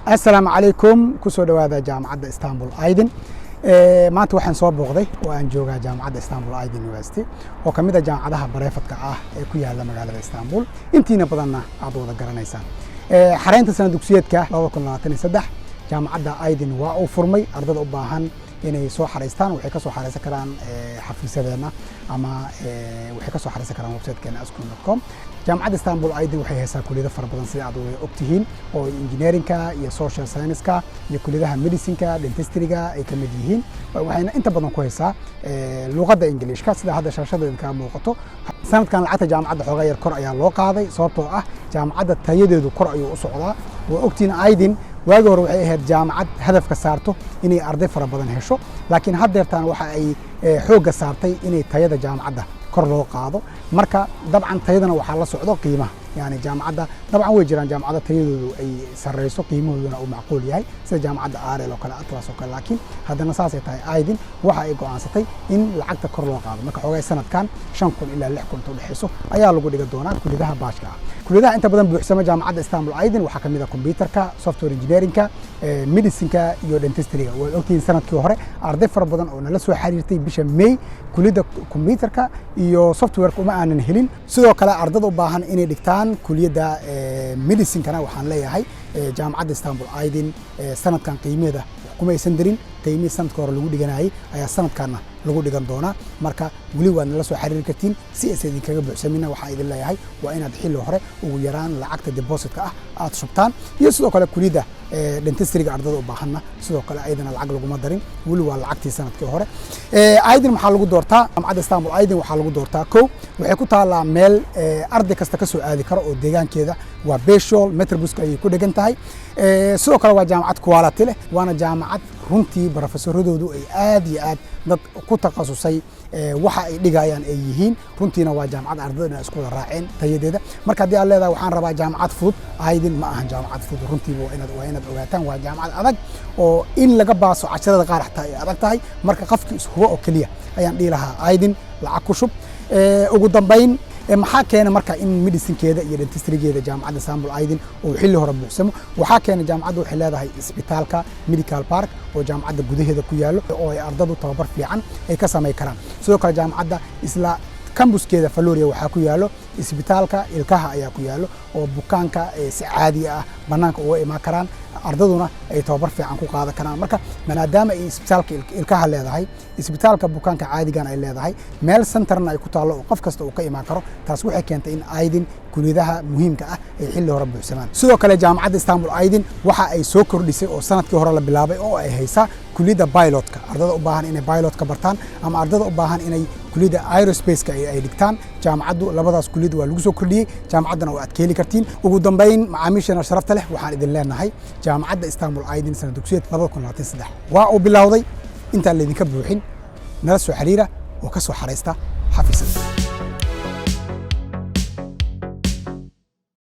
السلام عليكم كسو دوادا جامعة اسطنبول ايدن maanta waxaan soo booqday oo aan joogaa jaamacadda Istanbul Aydin University oo kamid ah jaamacadaha bareefadka ah ee ku yaala magaalada Istanbul intiina badanna aad wada garanaysaan xareynta sanad dugsiyeedka 2023 jaamacadda Aydin waa uu furmay ardada u baahan inay soo xareystaan waxay ka soo xareysan karaan xafiisadeena ama waxay ka soo xareysan karaan website-keena askun.com jaamacadda Istanbul Aydin waxay haysaa kulliyado fara badan sida aad ogtihiin oo engineering-ka iyo social science-ka iyo kulliyadaha medicine-ka dentistry-ga ay ka mid yihiin waxayna inta badan ku haysaa luqadda English-ka sida hadda shaashadeeda ka muuqato sanadkan lacagta jaamacadda xogaa yar kor ayaa loo qaaday sababtoo ah jaamacadda tayadeedu kor ayuu u socdaa oo ogtiin Aydin waagi hore waxay ahayd jaamacad hadafka saarto inay arday fara badan hesho laakiin haddeertaan waxa ay xoogga saartay inay tayada jaamacadda kor loo qaado marka dabcan tayadana waxa la socdo qiimaha yani jaamacadda dabcan way jiraan jaamacadda tayadoodu ay sareyso qiimahooduna uu macquul yahay sida jaamacadda Arel oo kale Atlas oo kale laakiin haddana saas ay tahay Aydin waxa ay go'aansatay in lacagta kor loo qaado marka xogaa sanadkan 5,000 ilaa 6,000 u dhaxayso ayaa lagu dhiga doonaa kulliyadaha baashka ah kulliyadaha inta badan buuxsama jaamacadda Istanbul Aydin waxa kamid ah computerka software engineering-ka medicine-ka iyo dentistry-ga way ogtiin sanadkii hore arday fara badan oo nala soo xiriirtay bisha May kulliyada computerka iyo software uma aanan helin sidoo kale ardada u baahan inay dhigtaan kulliyada medicine-kana waxaan leeyahay jaamacadda Istanbul Aydin sanadkan qiimeeda kuma aysan darin qiimihii sanadka hore lagu dhiganayay ayaa sanadkaana lagu dhigan doonaa marka weli waad nala soo xiriiri kartiin si aysan idinkaga buuxsamina waxaan idin leeyahay waa inaad xilli hore ugu yaraan lacagta depositka ah aad shubtaan iyo sidoo kale kulliyada dentistry-ga ardada u baahanna sidoo kale ayadana lacag laguma darin weli waa lacagtii sanadkii hore Aydin maxaa lagu doortaa jaamacadda Istanbul Aydin waxaa lagu doortaa kow waxay ku taalaa meel arday kasta ka soo aadi karo oo deegaankeeda waa Beeshol Metrobuska ay ku dhagan tahay sidoo kale waa jaamacad quality leh waana jaamacad runtii professoradoodu ay aad iyo aad dad ku takhasusay waxa ay dhigayaan ay yihiin runtiina waa jaamacad ardayda isku wada raaceen tayadeeda marka hadii aad leedahay waxaan rabaa jaamacad fudud Aydin ma ahan jaamacad fudud runtii waa inaad ogaataan waa jaamacad adag oo in laga baaso casharada qaar xataa ay adag tahay marka qofkii ishuba oo kaliya ayaan dhihi lahaa Aydin lacag ku shub ugu dambeyn maxaa keena marka in medicine-keeda iyo dentistry-geeda jaamacadda Istanbul Aydin oo xilli hore buuxsamo waxaa keena jaamacaddu waxay leedahay isbitaalka medical park oo jaamacadda gudaheeda ku yaalo oo ay ardadu tababar fiican ay ka sameey karaan sidoo kale jaamacadda isla campuskeeda Valoria waxaa ku yaalo isbitaalka ilkaha ayaa ku yaalo oo bukaanka si caadi ah banaanka uga imaan karaan ardaduna ay tababar fiican ku qaadan karaan marka maadaama ay isbitaalka ilkaha leedahay isbitaalka bukaanka caadigan ay leedahay meel centerna ay ku taalo oo qof kasta uu ka imaan karo taas waxay keentay in Aydin kulliyadaha muhiimka ah ay xilli hore buuxsamaan sidoo kale jaamacadda Istanbul Aydin waxa ay soo kordhisay oo sanadkii hore la bilaabay oo ay haysaa kulliyada pilotka ardada u baahan inay pilotka bartaan ama ardada u baahan inay kulliyada aerospace-ka ay dhigtaan jaamacaddu labadaas kulliyad waa lagu soo kordhiyay jaamacaddana waa aad ka heli kartiin ugu dambeyn macaamiishana sharafta leh waxaan idin leenahay jaamacadda Istanbul Aydin sanad dugsiyeedka 2023 waa uu bilowday intaan la idinka buuxin nala soo xiriira oo ka soo xareysta xafiisyada